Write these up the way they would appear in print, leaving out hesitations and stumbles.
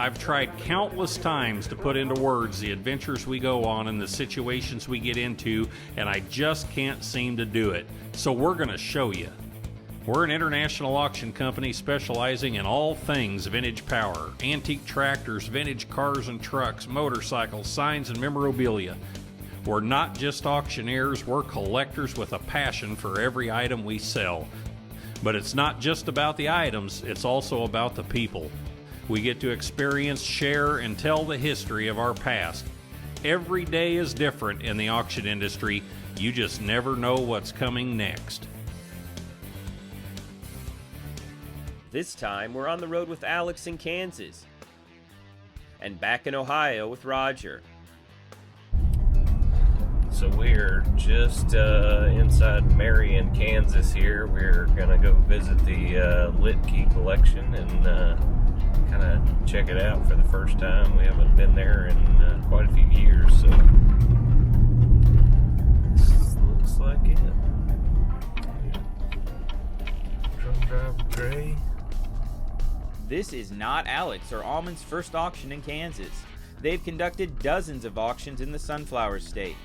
I've tried countless times to put into words the adventures we go on and the situations we get into, and I just can't seem to do it. So we're going to show you. We're an international auction company specializing in all things vintage power, antique tractors, vintage cars and trucks, motorcycles, signs, and memorabilia. We're not just auctioneers, we're collectors with a passion for every item we sell. But it's not just about the items, it's also about the people. We get to experience, share, and tell the history of our past. Every day is different in the auction industry. You just never know what's coming next. This time, we're on the road with Alex in Kansas, and back in Ohio with Roger. So we're just inside Marion, Kansas here. We're gonna go visit the Lit Key collection and kind of check it out for the first time. We haven't been there in quite a few years, so this looks like it. Drum driver Gray. This is not Alex or Aumann's first auction in Kansas. They've conducted dozens of auctions in the Sunflower State.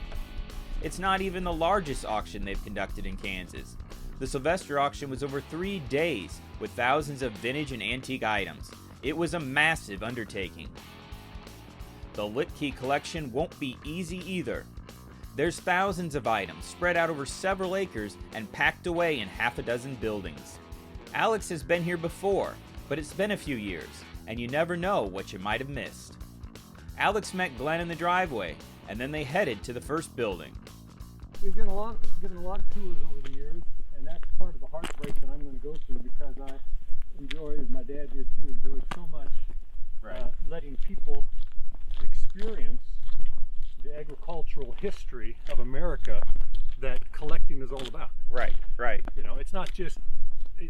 It's not even the largest auction they've conducted in Kansas. The Sylvester auction was over 3 days with thousands of vintage and antique items. It was a massive undertaking. The Lit Key collection won't be easy either. There's thousands of items spread out over several acres and packed away in half a dozen buildings. Alex has been here before, but it's been a few years, and you never know what you might have missed. Alex met Glenn in the driveway, and then they headed to the first building. We've given a lot of tours over the years, and that's part of the heartbreak that I'm going to go through, because I enjoyed, as my dad did too, enjoyed so much letting people experience the agricultural history of America that collecting is all about. Right. You know, it's not just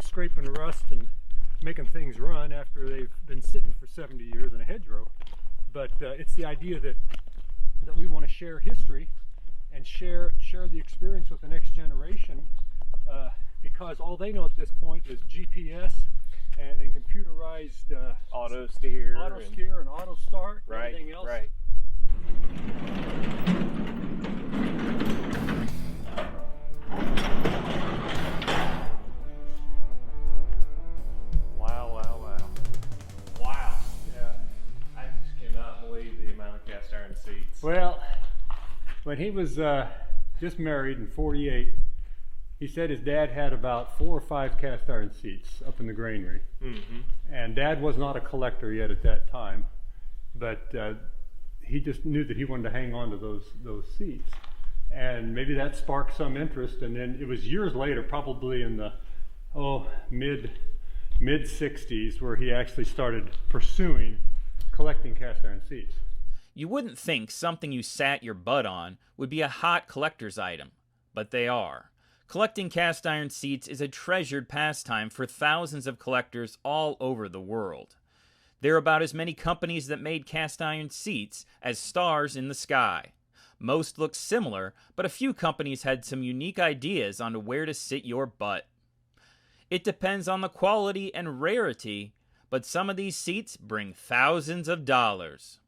scraping the rust and making things run after they've been sitting for 70 years in a hedgerow, but it's the idea that we want to share history and share the experience with the next generation, because all they know at this point is GPS and computerized Auto steer and auto start and right, everything else. Right. Wow. Yeah. I just cannot believe the amount of cast iron seats. Well, when he was just married in '48, he said his dad had about 4 or 5 cast iron seats up in the granary. Mm-hmm. And Dad was not a collector yet at that time, but he just knew that he wanted to hang on to those seats. And maybe that sparked some interest, and then it was years later, probably in the mid '60s, where he actually started pursuing collecting cast iron seats. You wouldn't think something you sat your butt on would be a hot collector's item, but they are. Collecting cast iron seats is a treasured pastime for thousands of collectors all over the world. There are about as many companies that made cast iron seats as stars in the sky. Most look similar, but a few companies had some unique ideas on where to sit your butt. It depends on the quality and rarity, but some of these seats bring thousands of dollars.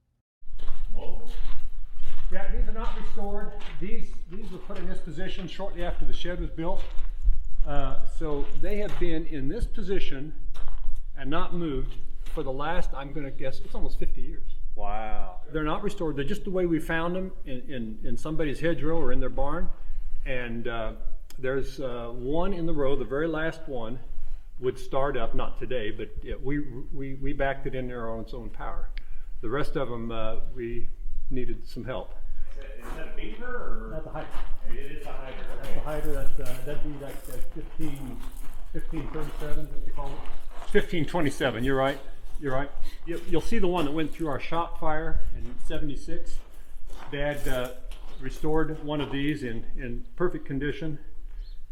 Yeah, these are not restored. These were put in this position shortly after the shed was built. So they have been in this position and not moved for the last, I'm going to guess, it's almost 50 years. Wow. They're not restored. They're just the way we found them in somebody's hedgerow or in their barn. And there's one in the row, the very last one, would start up, not today, but we backed it in there on its own power. The rest of them, we needed some help. Is that a beaver or? That's a hydra. It is a hydra. That's a hydra. That'd be like 1537, what they call it. 1527. You're right. You'll see the one that went through our shop fire in '76. Dad restored one of these in perfect condition,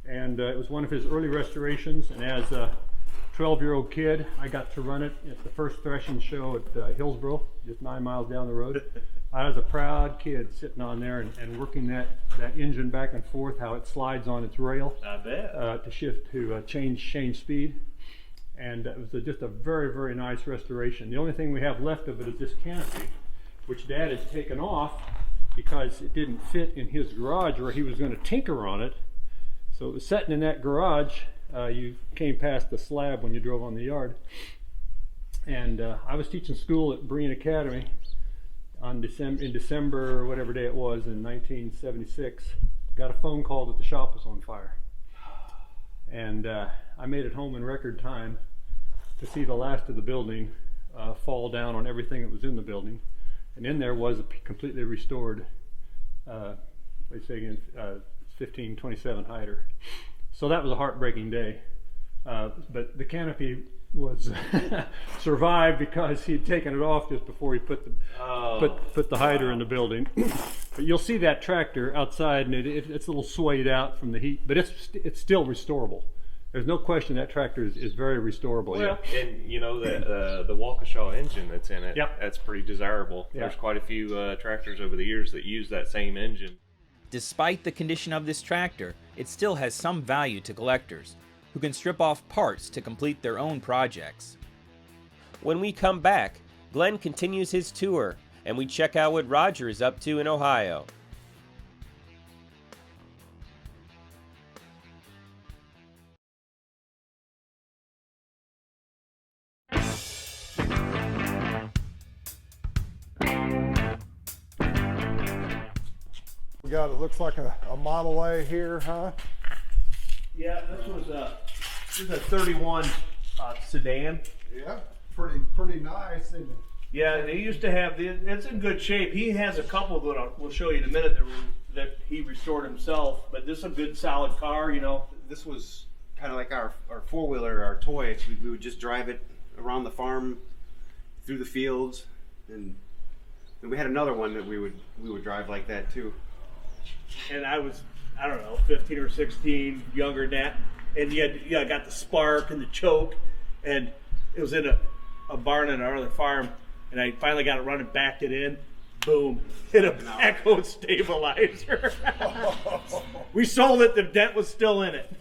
and it was one of his early restorations. And as a 12-year-old kid, I got to run it at the first threshing show at Hillsboro, just 9 miles down the road. I was a proud kid sitting on there and working that engine back and forth, how it slides on its rail. I bet. To shift to change speed. and it was just a very, very nice restoration. The only thing we have left of it is this canopy, which Dad had taken off because it didn't fit in his garage where he was going to tinker on it. So it was sitting in that garage. You came past the slab when you drove on the yard. And I was teaching school at Breen Academy in December, or whatever day it was, in 1976. Got a phone call that the shop was on fire. And I made it home in record time to see the last of the building fall down on everything that was in the building. And in there was a completely restored, let's say again, 1527 Hyder. So that was a heartbreaking day. But the canopy was survived because he'd taken it off just before he put the Hyder in the building. But you'll see that tractor outside, and it's a little swayed out from the heat, but it's still restorable. There's no question that tractor is very restorable. Well, yeah. And you know the Waukesha engine that's in it, yep. That's pretty desirable. Yeah. There's quite a few tractors over the years that use that same engine. Despite the condition of this tractor, it still has some value to collectors, who can strip off parts to complete their own projects. When we come back, Glenn continues his tour, and we check out what Roger is up to in Ohio. We got, it looks like a Model A here, huh? Yeah, this is a 31 sedan. Yeah, pretty nice, isn't it? Yeah, they used to have it's in good shape. He has a couple that we'll show you in a minute that he restored himself, but this is a good solid car, you know. This was kind of like our four-wheeler, our toy. We would just drive it around the farm, through the fields, and we had another one that we would drive like that too. And I was, I don't know, 15 or 16, younger than that, and I got the spark and the choke, and it was in a barn on our other farm, and I finally got it running, backed it in, boom, hit a backhoe stabilizer. We sold it, the dent was still in it.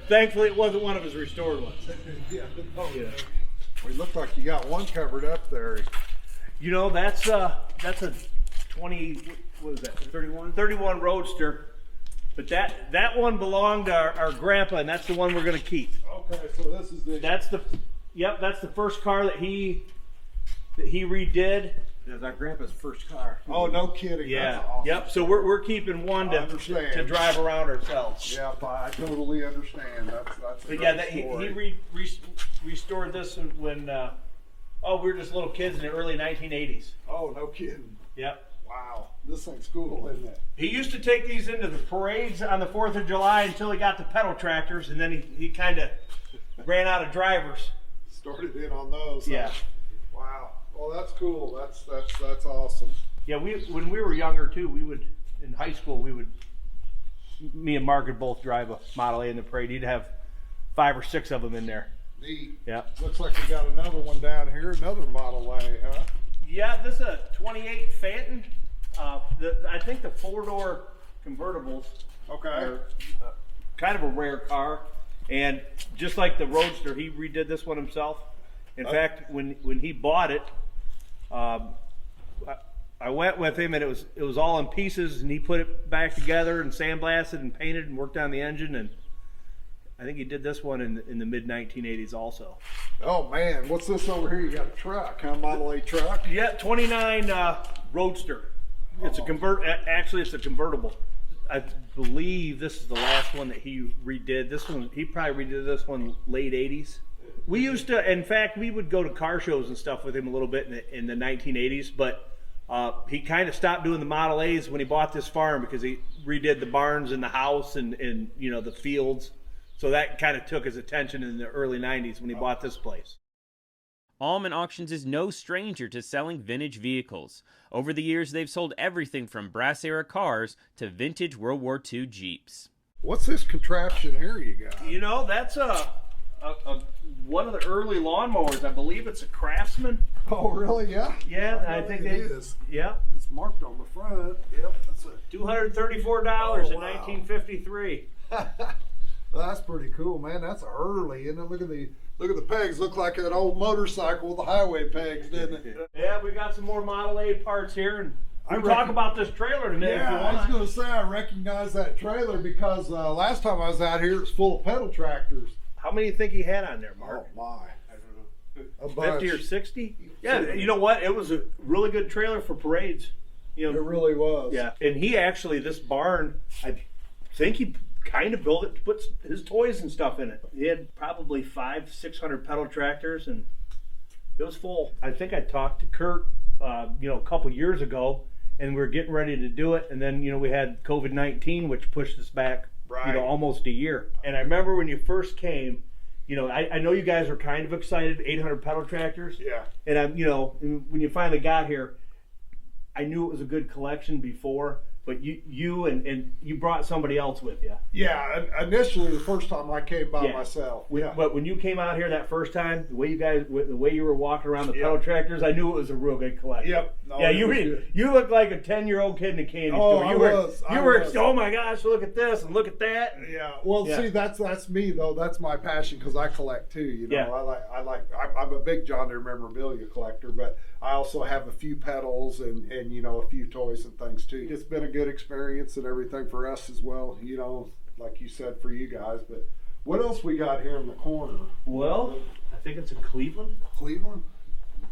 Thankfully it wasn't one of his restored ones. Yeah. Oh, yeah. Well, it looked like you got one covered up there. You know, that's a 20, what is that, 31 Roadster. But that one belonged to our grandpa, and that's the one we're going to keep. Okay, so this is the... That's the first car that he redid. It was our grandpa's first car. Oh, no kidding. Yeah. That's awesome. Yep. So we're keeping one to drive around ourselves. Yeah, I totally understand. That's a But yeah, great he story. restored this when we were just little kids in the early 1980s. Oh, no kidding. Yep. Wow, this thing's cool, isn't it? He used to take these into the parades on the 4th of July until he got the pedal tractors, and then he kind of ran out of drivers. Started in on those. Yeah. Huh? Wow. Well, that's cool. That's awesome. Yeah, when we were younger too, in high school, me and Mark would both drive a Model A in the parade. He'd have 5 or 6 of them in there. Neat. Yeah. Looks like we got another one down here, another Model A, huh? Yeah, this is a 28 Phantom. I think the 4-door convertibles Okay. are kind of a rare car. And just like the Roadster, he redid this one himself. In fact, when he bought it, I went with him, and it was all in pieces, and he put it back together and sandblasted and painted and worked on the engine. And I think he did this one in the mid 1980s also. Oh man, what's this over here? You got a truck, huh? Model A truck? Yeah, 29 Roadster. It's Actually, it's a convertible. I believe this is the last one that he redid. This one, he probably redid this one late 80s. We used to, in fact, we would go to car shows and stuff with him a little bit in the 1980s, but he kind of stopped doing the Model A's when he bought this farm because he redid the barns and the house and you know, the fields. So that kind of took his attention in the early 90s when he bought this place. Aumann Auctions is no stranger to selling vintage vehicles. Over the years, they've sold everything from brass-era cars to vintage World War II Jeeps. What's this contraption here you got? You know, that's one of the early lawnmowers. I believe it's a Craftsman. Oh, really? Yeah. Yeah, I think it is. Yeah, It's marked on the front. Yep. That's a $234 in 1953. Well, that's pretty cool, man. That's early, isn't it? Look at Look at the pegs. Look like an old motorcycle with the highway pegs, didn't it? Yeah, we got some more Model A parts here, and I we'll talk about this trailer in a minute if you Yeah, I was want. going to say I recognize that trailer because last time I was out here, it was full of pedal tractors. How many do you think he had on there, Mark? Oh my! I don't know. A 50 or bunch. 60? Yeah, you know what? It was a really good trailer for parades. You It know, really was. yeah. And he actually, this barn, I think he kind of built it to put his toys and stuff in it. He had probably 500-600 pedal tractors, and it was full. I think I talked to Kurt, a couple years ago, and we were getting ready to do it, and then we had COVID-19, which pushed us back, Right. almost a year. And I remember when you first came, I know you guys were kind of excited, 800 pedal tractors. Yeah. And I'm, when you finally got here, I knew it was a good collection before, but you brought somebody else with you. Yeah. Initially, the first time I came by Yeah. myself. When- Yeah. But when you came out here that first time, the way you were walking around the pedal Yep. tractors, I knew it was a real good collection. Yep. No, Yeah, it you was really, good. you looked like a 10-year-old kid in a candy Oh, store. I You were, was. I you were. was. Oh my gosh! Look at this and look at that. Yeah. Well, Yeah. see, that's me though. That's my passion because I collect too. Yeah. I'm a big John Deere memorabilia collector, but I also have a few pedals and a few toys and things too. It's been a good experience and everything for us as well. Like you said, for you guys. But what else we got here in the corner? Well, I think it's in Cleveland. Cleveland?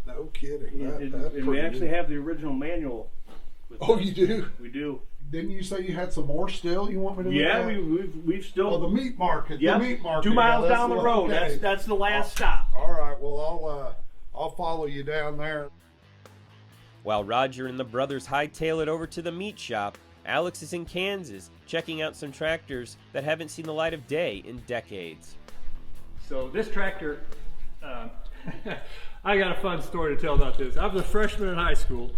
No kidding. That's And we pretty actually neat. have the original manual. with Oh, this. you do? We do. Didn't you say you had some more still? You want me to? Look Yeah, at? we've still. Oh, the meat market. Yep. The meat market. 2 miles Yeah, that's down the what- road. okay. That's the last stop. All right. Well, I'll follow you down there. While Roger and the brothers hightail it over to the meat shop, Alex is in Kansas checking out some tractors that haven't seen the light of day in decades. So this tractor, I got a fun story to tell about this. I was a freshman in high school,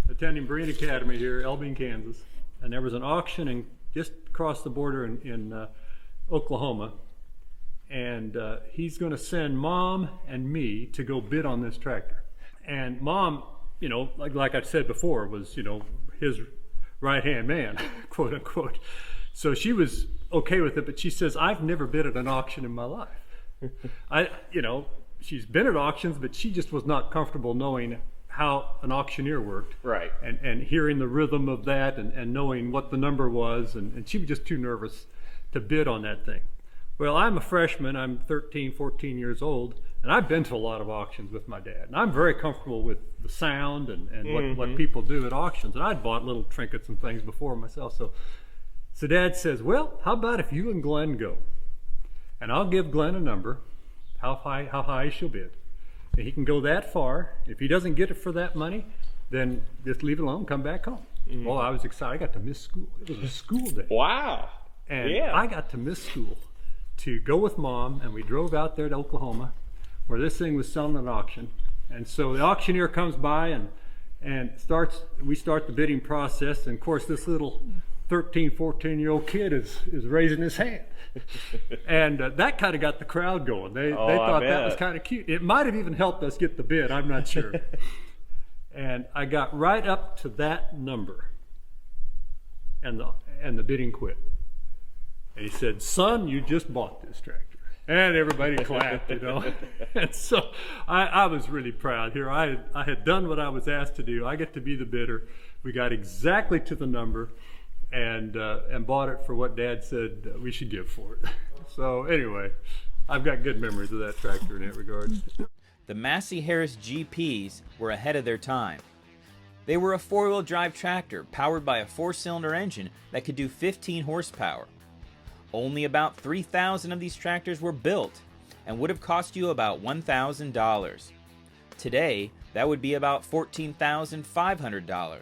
attending Breen Academy here, Elbing, Kansas, and there was an auction just across the border in Oklahoma, and he's going to send Mom and me to go bid on this tractor. And Mom, like I said before, was his right-hand man, quote unquote. So she was okay with it, but she says, I've never bid at an auction in my life. She's been at auctions, but she just was not comfortable knowing how an auctioneer worked. Right. And hearing the rhythm of that and knowing what the number was. And she was just too nervous to bid on that thing. Well, I'm a freshman. I'm 13, 14 years old. And I've been to a lot of auctions with my dad. And I'm very comfortable with the sound and what people do at auctions. And I'd bought little trinkets and things before myself. So Dad says, well, how about if you and Glenn go? And I'll give Glenn a number, how high she'll bid. And he can go that far. If he doesn't get it for that money, then just leave it alone, come back home. Well, I was excited. I got to miss school. It was a school day. Wow. And Yeah. I got to miss school to go with Mom, and we drove out there to Oklahoma where this thing was selling at an auction. And so the auctioneer comes by and we start the bidding process. And of course, this little 13, 14-year-old kid is raising his hand. And that kind of got the crowd going. They thought that was kind of cute. It might have even helped us get the bid, I'm not sure. And I got right up to that number, and the bidding quit. And he said, son, you just bought this tractor. And everybody clapped, And so I was really proud here. I had done what I was asked to do. I get to be the bidder. We got exactly to the number and bought it for what Dad said we should give for it. So anyway, I've got good memories of that tractor in that regard. The Massey Harris GPs were ahead of their time. They were a four-wheel drive tractor powered by a 4-cylinder engine that could do 15 horsepower. Only about 3,000 of these tractors were built and would have cost you about $1,000. Today, that would be about $14,500.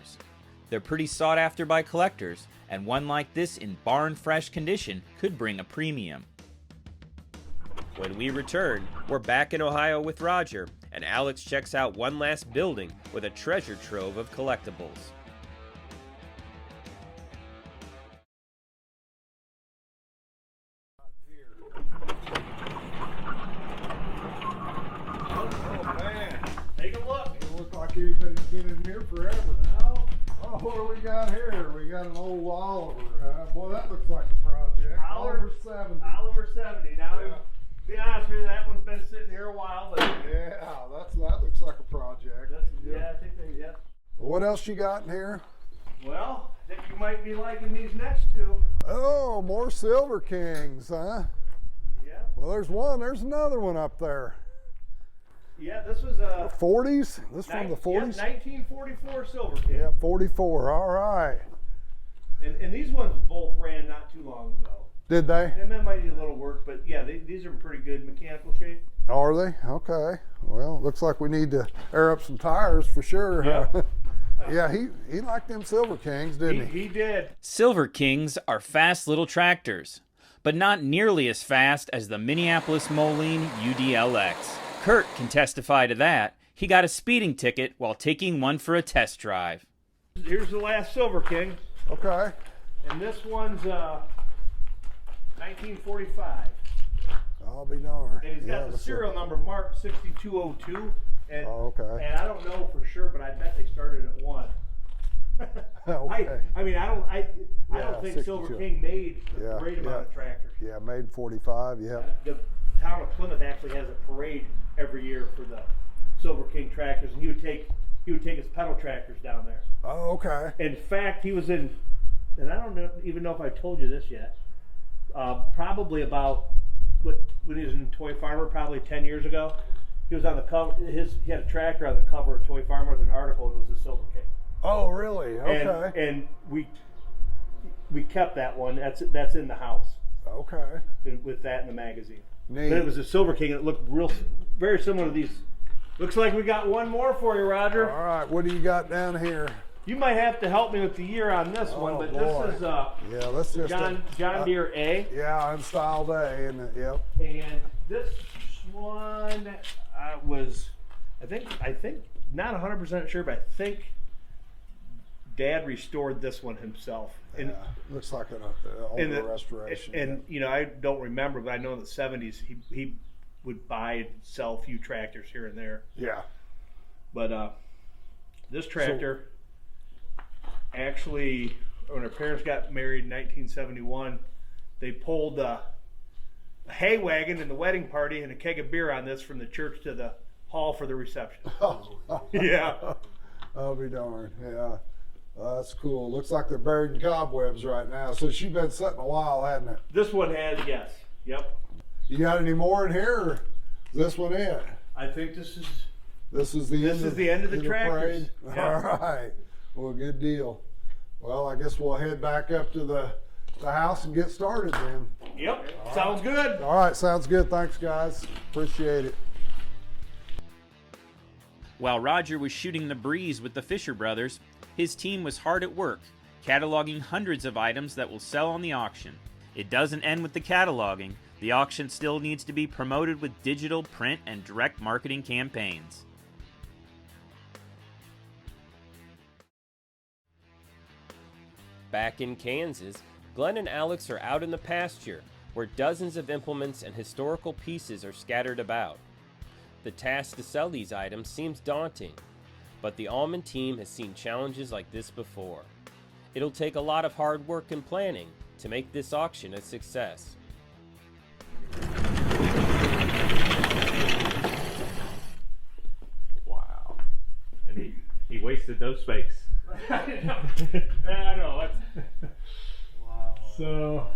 They're pretty sought after by collectors, and one like this in barn fresh condition could bring a premium. When we return, we're back in Ohio with Roger, and Alex checks out one last building with a treasure trove of collectibles. Take a look. It looks like everybody's been in here forever. Oh, what do we got here? We got an old Oliver. Boy, that looks like a project. Oliver 70. Oliver 70. Now, Yeah. be honest with you, that one's been sitting here a while, but Yeah, that looks like a project. yeah, I think they, yeah. What else you got in here? Well, I think you might be liking these next two. Oh, more Silver Kings, huh? Yeah. Well, there's one. There's another one up there. Yeah, this was a 40s? This from the 40s? 1944 Silver King. Yeah, 44. All right. And these ones both ran not too long ago. Did they? And that might need a little work, but yeah, these are in pretty good mechanical shape. Are they? Okay. Well, looks like we need to air up some tires for sure. Yeah. Yeah, he liked them Silver Kings, didn't he? He did. Silver Kings are fast little tractors, but not nearly as fast as the Minneapolis Moline UDLX. Kurt can testify to that. He got a speeding ticket while taking one for a test drive. Here's the last Silver King, Okay. and this one's 1945. I'll be darned. And he's got Yeah, the let's serial number marked 6202. And, Oh, okay. and I don't know for sure, but I bet they started at 1. Okay. I mean, I Yeah, don't think 62. Silver King made Yeah, a great amount yeah. of tractors. Yeah, made in 45. Yeah. The town of Plymouth actually has a parade every year for the Silver King tractors, and he would take his pedal tractors down there. Oh, okay. In fact, he was in, and I don't even know if I told you this yet. Probably about when he was in Toy Farmer, probably 10 years ago. He was on the cover. He had a tractor on the cover of Toy Farmer with an article. It was a Silver King. Oh, really? Okay. And we kept that one. That's in the house Okay. with that in the magazine. Neat. But it was a Silver King. It looked very similar to these. Looks like we got one more for you, Roger. All right. What do you got down here? You might have to help me with the year on this one, but boy. this is Yeah, let's just John Deere A. Yeah, unstyled A, isn't it? Yep. And this one was, I think not 100% sure, but I think Dad restored this one himself. And, Yeah. Looks like an in older the- restoration. And you know, I don't remember, but I know in the 70s he would buy and sell a few tractors here and there. Yeah. But this tractor, actually, when her parents got married in 1971, they pulled a hay wagon in the wedding party and a keg of beer on this from the church to the hall for the reception. Oh. Yeah. I'll be darned. Yeah. That's cool. Looks like they're buried in cobwebs right now. So she's been sitting a while, hasn't it? This one has, yes. Yep. You got any more in here? Or is this one it? I think this is the end of the tractors. parade? Yeah. All right. Well, good deal. Well, I guess we'll head back up to the house and get started then. Yep. Sounds good. All right. Sounds good. Thanks, guys. Appreciate it. While Roger was shooting the breeze with the Fisher brothers, his team was hard at work, cataloging hundreds of items that will sell on the auction. It doesn't end with the cataloging. The auction still needs to be promoted with digital, print, and direct marketing campaigns. Back in Kansas, Glenn and Alex are out in the pasture, where dozens of implements and historical pieces are scattered about. The task to sell these items seems daunting, but the Aumann team has seen challenges like this before. It'll take a lot of hard work and planning to make this auction a success. Wow. And he wasted no space. I know. Wow. So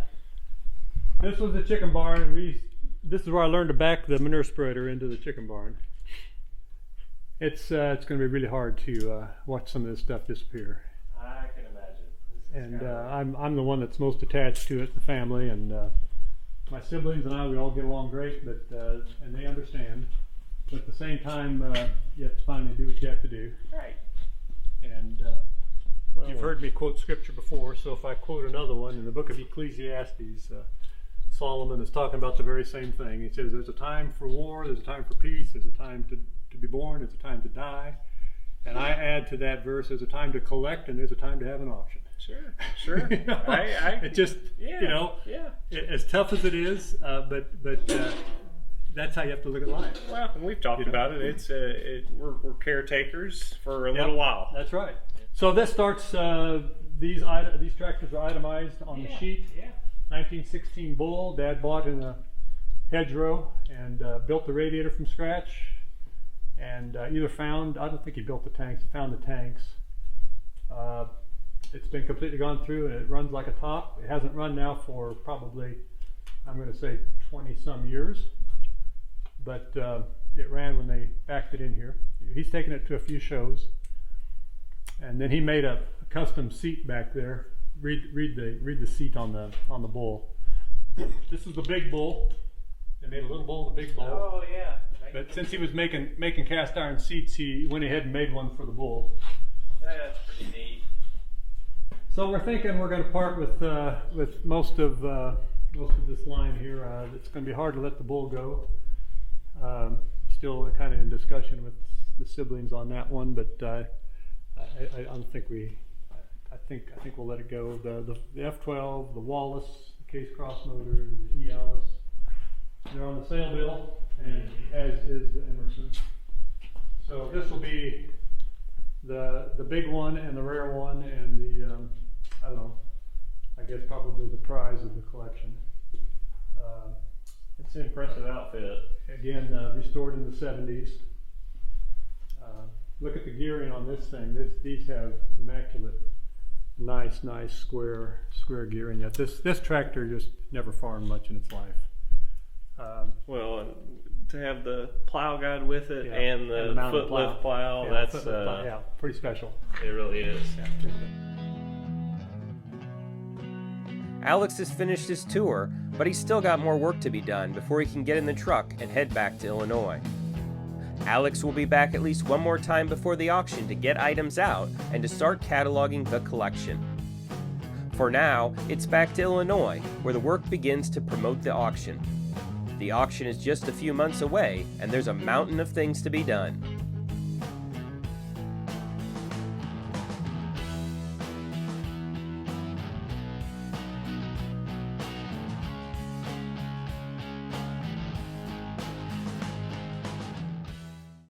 this was the chicken barn, and this is where I learned to back the manure spreader into the chicken barn. It's going to be really hard to watch some of this stuff disappear. I can imagine. And I'm the one that's most attached to it, the family, and my siblings and we all get along great, but and they understand. But at the same time, you have to finally do what you have to do. Right. And you've heard me quote scripture before, so if I quote another one in the book of Ecclesiastes, Solomon is talking about the very same thing. He says there's a time for war, there's a time for peace, there's a time to be born, there's a time to die. And I add to that verse, there's a time to collect and there's a time to have an auction. Sure. You know? It just, as tough as it is, but that's how you have to look at life. Well, and we've talked about it. We're caretakers for a little while. That's right. So this starts, these tractors are itemized on the sheet. Yeah. 1916 bull, Dad bought in a hedgerow and built the radiator from scratch, and either found, I don't think he built the tanks, he found the tanks. It's been completely gone through and it runs like a top. It hasn't run now for probably, I'm going to say 20 some years, but it ran when they backed it in here. He's taken it to a few shows, and then he made a custom seat back there. Read the seat on the bull. This is the big bull. They made a little bull and a big bull. Oh yeah. But since he was making cast iron seats, he went ahead and made one for the bull. That's pretty neat. So we're thinking we're going to part with most of this line here. It's going to be hard to let the bull go. Still kind of in discussion with the siblings on that one, but I don't think we. I think we'll let it go. The F12, the Wallace, the Case Cross motor, the Alice, they're on the sale bill, and as is the Emerson. So this will be the big one and the rare one and the I don't know, I guess probably the prize of the collection. It's an impressive outfit. Again, restored in the 70s. Look at the gearing on this thing. These have immaculate, nice square gearing. Yet this tractor just never farmed much in its life. Well, to have the plow guide with it Yeah, and the mounted foot lift plow, Yeah, that's foot lift plow, yeah, pretty special. it really is. Yeah, pretty special. Alex has finished his tour, but he's still got more work to be done before he can get in the truck and head back to Illinois. Alex will be back at least one more time before the auction to get items out and to start cataloging the collection. For now, it's back to Illinois, where the work begins to promote the auction. The auction is just a few months away, and there's a mountain of things to be done.